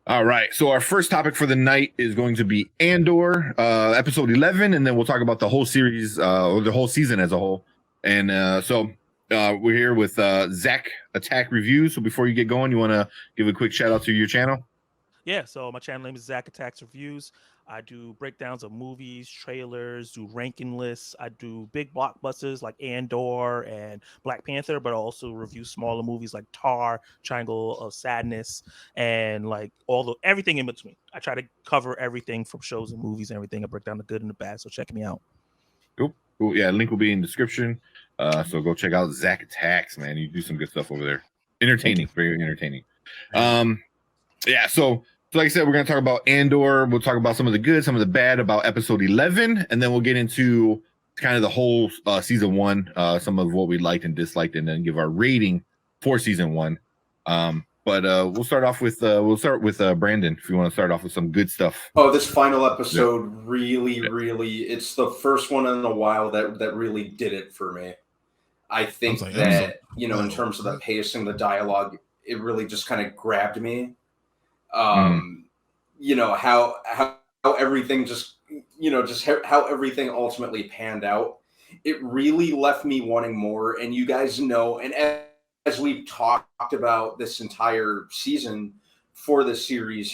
All right. So our first topic for the night is going to be Andor, episode 11, and then we'll talk about the whole series or the whole season as a whole. And we're here with Zach Attack Reviews. So before you get going, you want to give a quick shout out to your channel? Yeah, so my channel name is Zach Attacks Reviews. I do breakdowns of movies, trailers, do ranking lists. I do big blockbusters like Andor and Black Panther, but I also review smaller movies like Tar, Triangle of Sadness, and like everything in between. I try to cover everything from shows and movies and everything. I break down the good and the bad, so check me out. Cool. Yeah, link will be in the description. So go check out Zach Attacks, man. You do some good stuff over there. Entertaining, very entertaining. Yeah, so like I said, we're going to talk about Andor. We'll talk about some of the good, some of the bad about episode 11, and then we'll get into kind of the whole season 1, some of what we liked and disliked, and then give our rating for season 1. But we'll start with Brandon, if you want to start off with some good stuff. Oh, this final episode really, it's the first one in a while that really did it for me. I think that, in terms of the pacing, the dialogue, it really just kind of grabbed me. How everything just how everything ultimately panned out. It really left me wanting more. And you guys know, and as we've talked about this entire season for the series,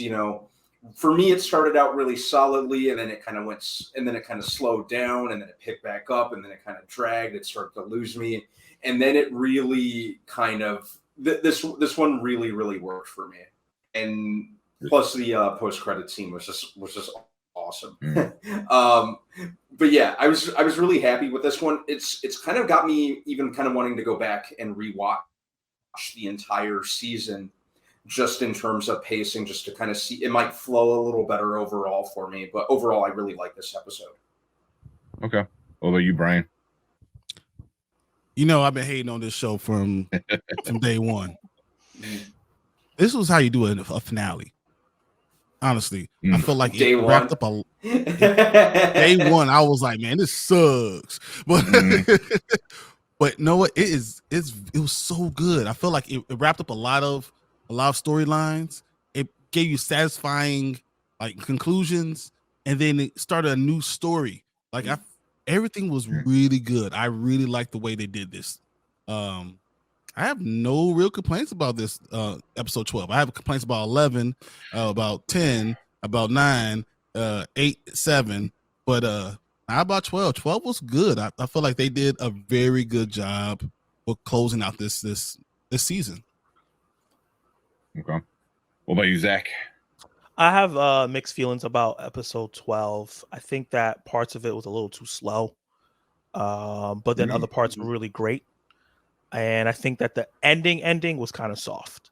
for me, it started out really solidly, and then it kind of slowed down, and then it picked back up, and then it kind of dragged. It started to lose me. And then it really kind of, this one really, really worked for me. And plus the post-credit scene was just awesome. But yeah, I was really happy with this one. It's kind of got me even kind of wanting to go back and rewatch the entire season, just in terms of pacing, just to kind of see it might flow a little better overall for me. But overall, I really like this episode. Okay. What about you, Brian? I've been hating on this show from day one. This was how you do a finale. Honestly, I feel like day it one. Wrapped up day one. I was like, man, this sucks. But but no, it was so good. I feel like it wrapped up a lot of storylines. It gave you satisfying conclusions, and then it started a new story. Everything was really good. I really liked the way they did this. I have no real complaints about this episode 12. I have complaints about 11, about 10, about 9, 8, 7, but how about 12? 12 was good. I feel like they did a very good job with closing out this season. Okay. What about you, Zach? I have mixed feelings about episode 12. I think that parts of it was a little too slow, but then other parts were really great. And I think that the ending was kind of soft.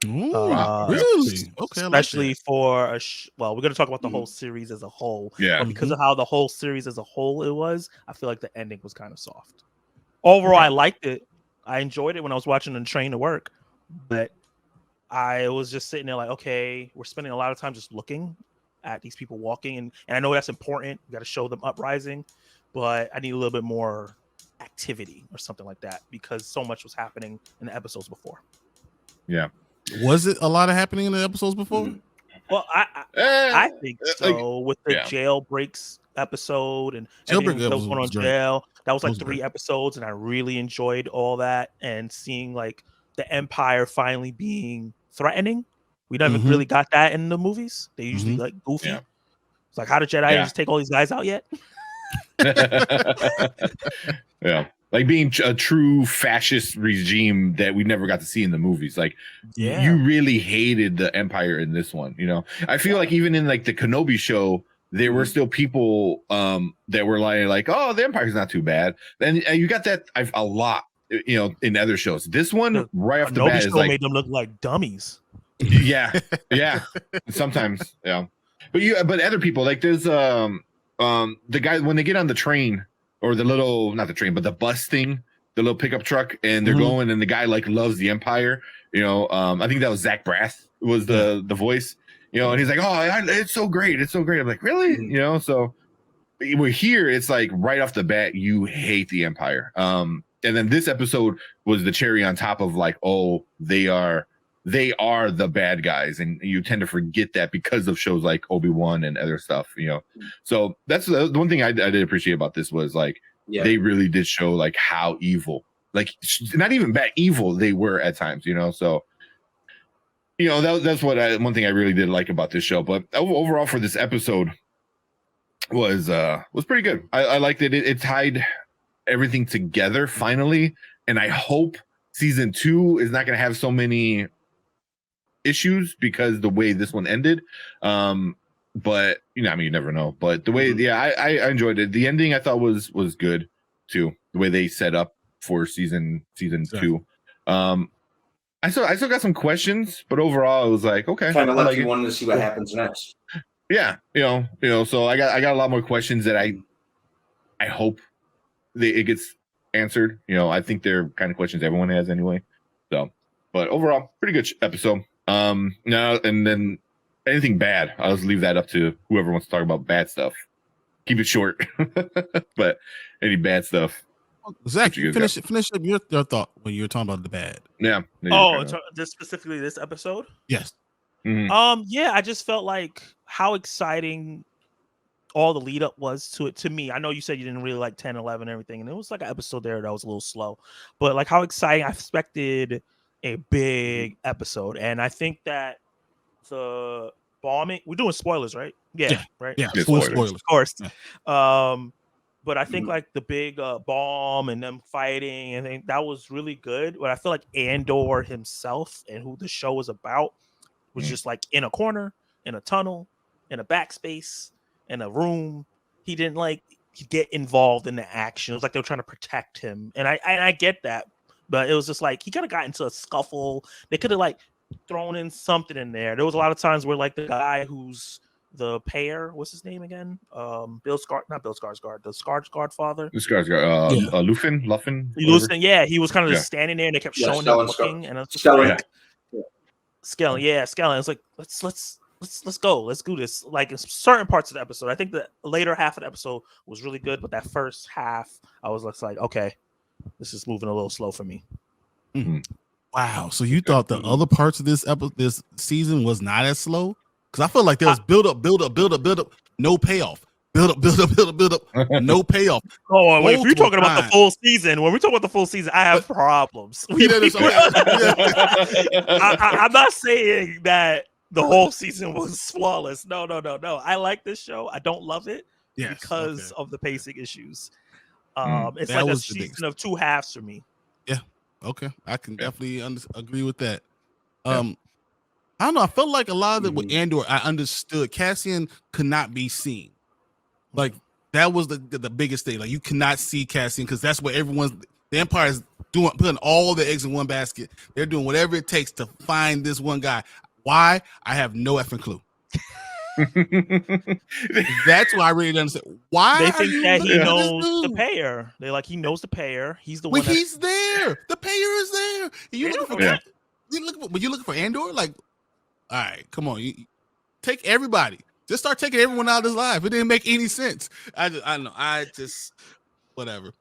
Really? Okay. Especially for we're going to talk about the whole series as a whole. Yeah. But because of how the whole series as a whole it was, I feel like the ending was kind of soft. Overall, I liked it. I enjoyed it when I was watching the train to work, but I was just sitting there like, okay, we're spending a lot of time just looking at these people walking, and I know that's important. We got to show them uprising, but I need a little bit more activity or something like that because so much was happening in the episodes before. Yeah. Was it a lot of happening in the episodes before? Well, I think so. With the jailbreaks episode and everything that was going on jail, that was like 3 episodes, and I really enjoyed all that and seeing like the Empire finally being threatening. We never really got that in the movies. They usually like goofy. Yeah. It's like, how did Jedi just take all these guys out yet? Yeah. Like being a true fascist regime that we never got to see in the movies. Like, you really hated the Empire in this one. I feel like even in like the Kenobi show, there were still people that were like, oh, the Empire's not too bad. And you got that a lot, in other shows. This one, right off the bat, is like, made them look like dummies. Yeah, sometimes, yeah. But other people, like there's the guy when they get on the train. Or the little, not the train, but the bus thing, the little pickup truck, and they're going, and the guy like loves the Empire. I think that was Zach Braff was the voice. And he's like, oh, it's so great, it's so great. I'm like, really? So we're here. It's like right off the bat, you hate the Empire. And then this episode was the cherry on top of like, oh, they are they are the bad guys, and you tend to forget that because of shows like Obi-Wan and other stuff, So that's the one thing I did appreciate about this was like they really did show like how evil, like not even bad, evil they were at times, So that's one thing I really did like about this show. But overall for this episode was pretty good. I liked it. It tied everything together finally, and I hope season 2 is not going to have so many issues because the way this one ended. But you never know. But the way, I enjoyed it. The ending I thought was good too. The way they set up for season 2. I still got some questions, but overall it was like okay. Kind of like you wanted to see what happens next. Yeah, so I got a lot more questions that I hope it gets answered. I think they're kind of questions everyone has anyway. So, but overall, pretty good episode. No, and then anything bad, I'll just leave that up to whoever wants to talk about bad stuff. Keep it short. But any bad stuff. Zach, finish up your thought when you were talking about the bad. Yeah. Just specifically this episode? Yes. Mm-hmm. Yeah, I just felt like how exciting all the lead up was to it. To me, I know you said you didn't really like 10, 11, and everything, and it was like an episode there that was a little slow, but like how exciting. I expected a big episode, and I think that the bombing, we're doing spoilers, right? Yeah. Right. Yeah, spoilers, of course. Yeah. But I think like the big bomb and them fighting, and that was really good. But I feel like Andor himself and who the show was about was just like in a corner, in a tunnel, in a backspace, in a room. He didn't like get involved in the action. It was like they were trying to protect him, and I get that, but it was just like he could have got into a scuffle. They could have like thrown in something in there. There was a lot of times where like the guy who's the payer, what's his name again? Not Bill Skarsgård, the Skarsgård father. The Skarsgård, Luffin. Yeah, he was kind of just standing there, and they kept showing him looking, and it's Skellen. It's like let's go, let's do this. Like in certain parts of the episode, I think the later half of the episode was really good, but that first half, I was just like, okay, this is moving a little slow for me. Mm-hmm. Wow, so you thought the other parts of this season was not as slow? Because I feel like there was build up, no payoff. Build up, no payoff. Oh, wait, if you're talking about the full season, when we talk about the full season, I have problems. I'm not saying that the whole season was flawless. No. I like this show. I don't love it because of the pacing issues. It's like a season of two halves for me. Yeah. Okay. I can definitely agree with that. I don't know. I felt like a lot of it with Andor, I understood Cassian could not be seen. Like that was the biggest thing. Like you cannot see Cassian because that's what the Empire is doing, putting all the eggs in one basket. They're doing whatever it takes to find this one guy. Why? I have no effing clue. That's why I really don't understand. Why they think that he knows the payer? They're like, he knows the payer. He's the one. He's there. The payer is there. You looking for Andor? Like, all right, come on. You take everybody. Just start taking everyone out of his life. It didn't make any sense. I don't know. I just whatever.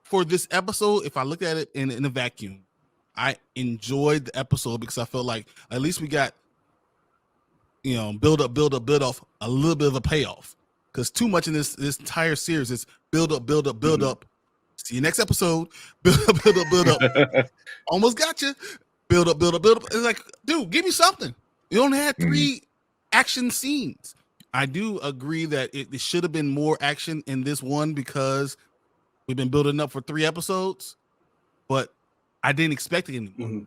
For this episode, if I look at it in a vacuum, I enjoyed the episode because I felt like at least we got build up off a little bit of a payoff. Because too much in this entire series is build up. See you next episode. Build up. Almost got you. Build up. It's like, dude, give me something. You only had 3 action scenes. I do agree that it should have been more action in this one because we've been building up for 3 episodes, but I didn't expect it anymore.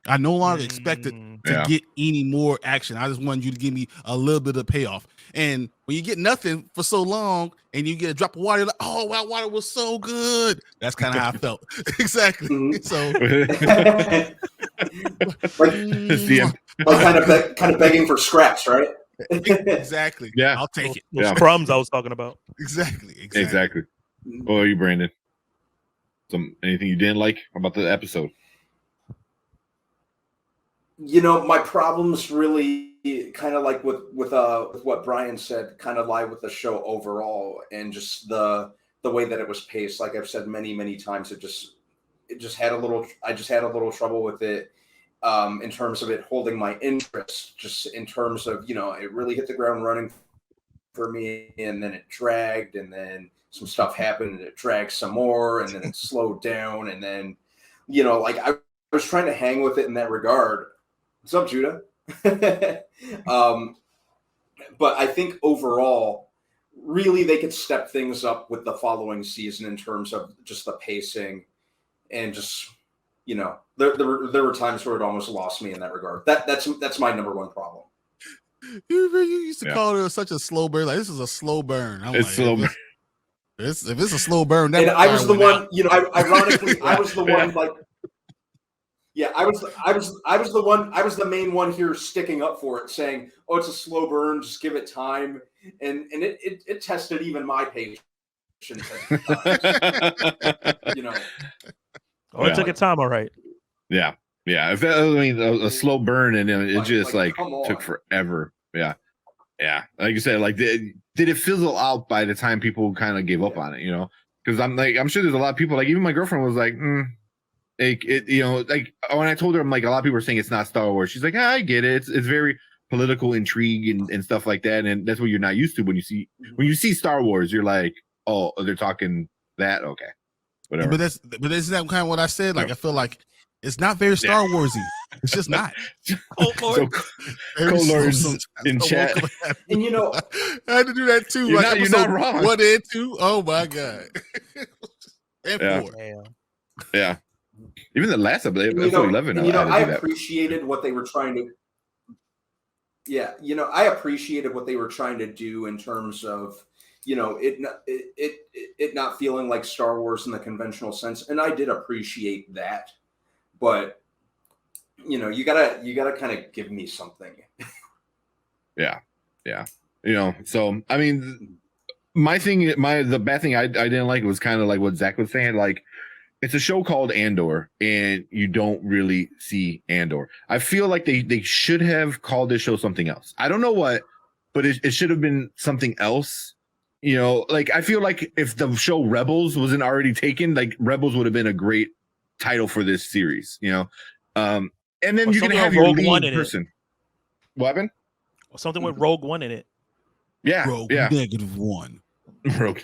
I no longer expected to get any more action. I just wanted you to give me a little bit of payoff. And when you get nothing for so long and you get a drop of water, you're like, oh, wow, water was so good. That's kind of how I felt. Exactly. So kind of begging for scraps, right? Exactly. Yeah. I'll take it. Those crumbs I was talking about. Exactly. What are you, Brandon? Anything you didn't like about the episode? My problems really kind of like with what Brian said, kind of lie with the show overall and just the way that it was paced. Like I've said many times, I just had a little trouble with it. in terms of it holding my interest, just in terms of, it really hit the ground running for me, and then it dragged, and then some stuff happened and it dragged some more, and then it slowed down, and then, I was trying to hang with it in that regard. What's up, Judah? But I think overall, really, they could step things up with the following season in terms of just the pacing, and just, there were times where it almost lost me in that regard. That's my number one problem. You used to call it such a slow burn. Like, this is a slow burn. I'm It's like, slow. if it's a slow burn, that And I was the one, ironically, Yeah. I was the one, like, yeah, I was the main one here sticking up for it, saying, "Oh, it's a slow burn. Just give it time." And it tested even my patience. Oh, it took its time, all right. Yeah. If that, a slow burn, and it just took forever. Yeah. Like you said, like did it fizzle out by the time people kind of gave up on it? Because I'm sure there's a lot of people, like even my girlfriend was like, like when I told her, I'm like, a lot of people are saying it's not Star Wars. She's like, I get it. It's very political intrigue and stuff like that, and that's what you're not used to when you see Star Wars. You're like, oh, they're talking that, okay, whatever. But isn't that kind of what I said? Like, I feel like it's not very Star Warsy. It's just not. Lords in chat, and I had to do that too. You're not wrong. 1 and 2. Oh my god. And 4. Yeah. Even the last episode, 11. I appreciated what they were trying to. Yeah, I appreciated what they were trying to do in terms of, it not feeling like Star Wars in the conventional sense, and I did appreciate that. But you gotta kind of give me something. Yeah. So I mean, the bad thing I didn't like was kind of like what Zach was saying, like. It's a show called Andor, and you don't really see Andor. I feel like they should have called this show something else. I don't know what, but it should have been something else. Like I feel like if the show Rebels wasn't already taken, like Rebels would have been a great title for this series. And then you can have your lead person. What happened? Or something with Rogue One in it. Yeah, Rogue -1. Rogue.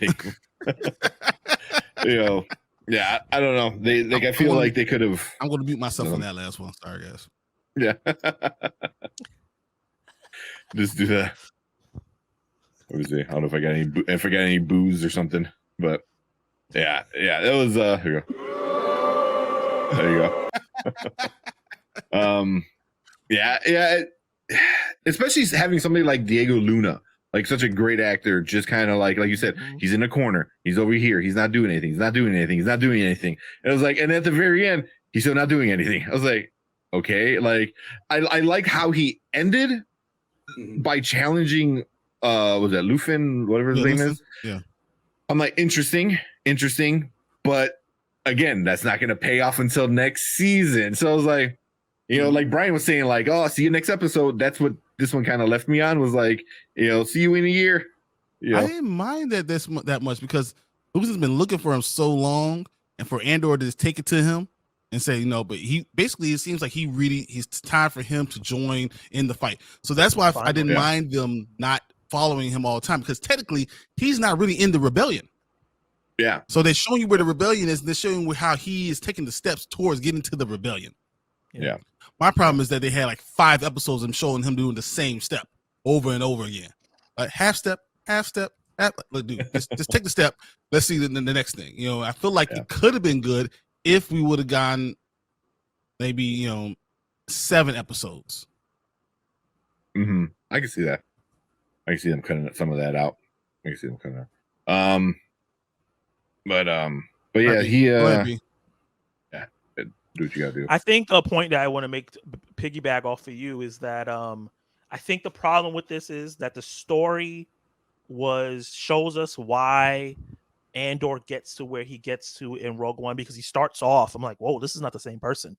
Yeah, I don't know. I feel like they could have. I'm going to mute myself on that last one. Sorry, guys. Yeah. Just do that. Let me see. I don't know if I got any booze or something, but yeah. That was here you go. There you go. Yeah. Especially having somebody like Diego Luna. Like such a great actor, just kind of like you said, he's in the corner, he's over here, he's not doing anything. And it was like, and at the very end, he's still not doing anything. I was like, okay, like I like how he ended by challenging was that Lufin, whatever his name is. Yeah. I'm like, interesting, but again, that's not gonna pay off until next season. So I was like, like Brian was saying, like, oh, see you next episode. That's what this one kind of left me on, was like, see you in a year. I didn't mind that much because Lucas has been looking for him so long, and for Andor to just take it to him and say, but he basically, it seems like it's time for him to join in the fight. So that's why I didn't mind them not following him all the time, because technically he's not really in the rebellion. Yeah. So they're showing you where the rebellion is, and they're showing you how he is taking the steps towards getting to the rebellion. Yeah. My problem is that they had like 5 episodes of showing him doing the same step over and over again. Like half step. Dude, just take the step. Let's see the next thing. I feel like it could have been good if we would have gone maybe 7 episodes. Mm-hmm. I can see that. I can see them cutting some of that out. But yeah, he do what you gotta do. I think a point that I want to make, piggyback off of you, is that I think the problem with this is that the story shows us why Andor gets to where he gets to in Rogue One, because he starts off, I'm like, whoa, this is not the same person.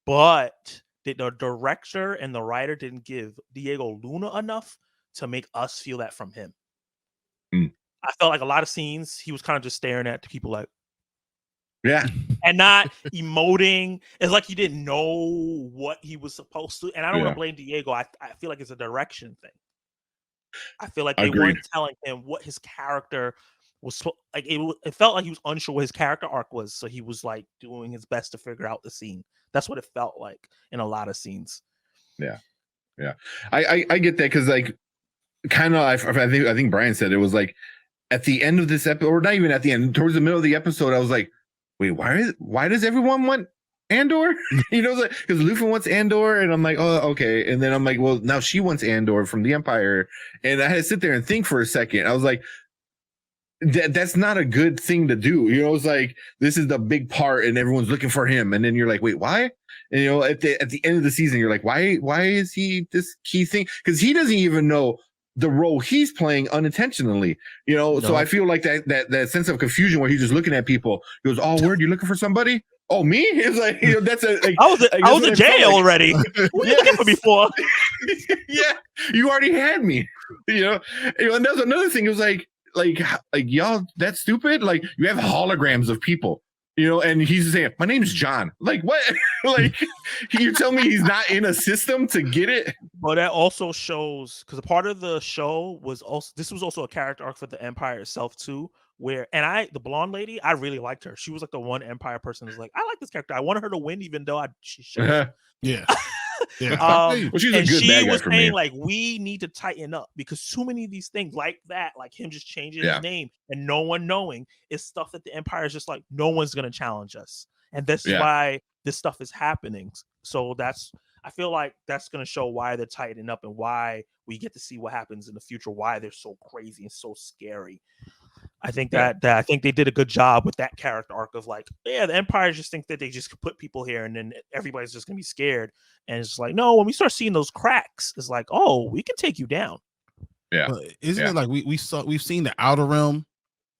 But the director and the writer didn't give Diego Luna enough to make us feel that from him. I felt like a lot of scenes he was kind of just staring at people like, yeah, and not emoting. It's like he didn't know what he was supposed to. And I don't want to blame Diego. I feel like it's a direction thing. I feel like they weren't telling him what his character was like. It felt like he was unsure what his character arc was, so he was like doing his best to figure out the scene. That's what it felt like in a lot of scenes. Yeah. I get that because like kind of I think Brian said it was like at the end of this episode, or not even at the end, towards the middle of the episode, I was like, wait, why does everyone want Andor? You know, because Luffy wants Andor, and I'm like, oh, okay. And then I'm like, well, now she wants Andor from the Empire, and I had to sit there and think for a second. I was like, that's not a good thing to do. You know, it's like this is the big part, and everyone's looking for him, and then you're like, wait, why? And you know, at the end of the season, you're like, why is he this key thing? Because he doesn't even know the role he's playing unintentionally, you know. So I feel like that sense of confusion where he's just looking at people. He goes, "Oh, word, you looking for somebody? Oh, me?" It's like, you know, that's a. Like, I was in jail already. What are you looking for me for? Yeah, you already had me. You know, and that's another thing. It was like y'all, that's stupid. Like you have holograms of people. You know, and he's saying, "My name's John." Like what? Like you tell me he's not in a system to get it? But that also shows because a part of the show was also a character arc for the Empire itself too. Where the blonde lady, I really liked her. She was like the one Empire person who's like, I like this character. I wanted her to win, even though she should. Yeah. Well, she's a good bad guy for me. Like, we need to tighten up because too many of these things like that, like him just changing his name and no one knowing, is stuff that the Empire is just like, no one's gonna challenge us, and this is why this stuff is happening. So I feel like that's gonna show why they're tightening up and why we get to see what happens in the future, why they're so crazy and so scary. I think that I think they did a good job with that character arc of like, the Empire just think that they just could put people here and then everybody's just gonna be scared. And it's like, no, when we start seeing those cracks, it's like, oh, we can take you down. Yeah. Isn't it like we've seen the outer realm,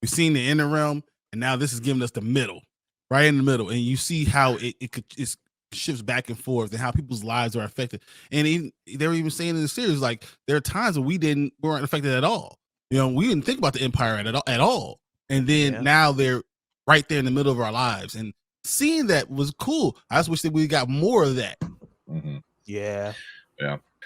we've seen the inner realm, and now this is giving us the middle, right in the middle. And you see how it shifts back and forth and how people's lives are affected. And they were even saying in the series, like there are times when we weren't affected at all. You know, we didn't think about the Empire at all. And then now they're right there in the middle of our lives. And seeing that was cool. I just wish that we got more of that. Mm-hmm. Yeah.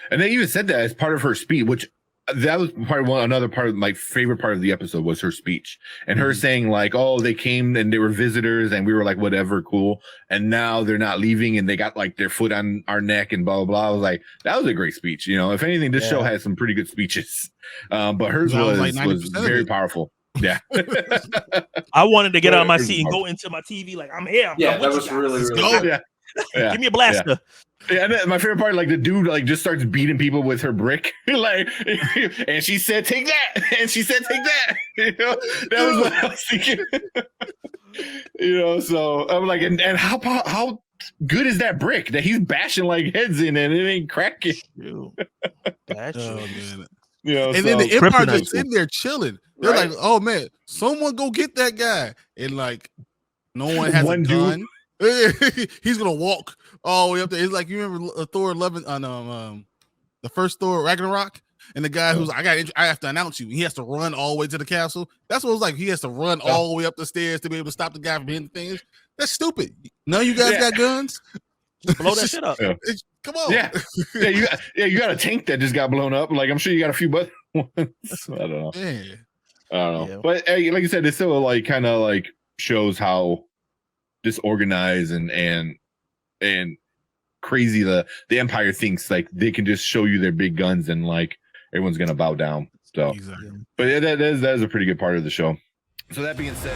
And they even said that as part of her speech, which that was another part of my favorite part of the episode was her speech and her saying like, oh, they came and they were visitors and we were like, whatever, cool. And now they're not leaving and they got like their foot on our neck and blah, blah, blah. I was like, that was a great speech. You know, if anything, this show has some pretty good speeches. But hers was very powerful. Yeah. I wanted to get out of my seat and go into my TV like, I'm here. That was really good. Yeah. Give me a blaster. Yeah, and my favorite part, like the dude, like just starts beating people with her brick, like, and she said, "Take that," and she said, "Take that." You know, that was what I was thinking. You know, so I'm like, and how good is that brick that he's bashing like heads in and it ain't cracking? That's man. You know, and then the Empire just sitting there chilling. They're like, "Oh man, someone go get that guy!" And like, no one has a gun. He's gonna walk all the way up there. It's like you remember Thor 11 on the first Thor Ragnarok, and the guy who's like, I have to announce you. He has to run all the way to the castle. That's what it was like. He has to run all the way up the stairs to be able to stop the guy from hitting things. That's stupid. None of you guys got guns. Just blow that shit up. Come on. You got a tank that just got blown up. Like I'm sure you got a few buttons. I don't know. Yeah. I don't know. But like you said, it still like kind of like shows how disorganized and crazy the Empire thinks like they can just show you their big guns and like everyone's gonna bow down. So, but that is a pretty good part of the show. So that being said.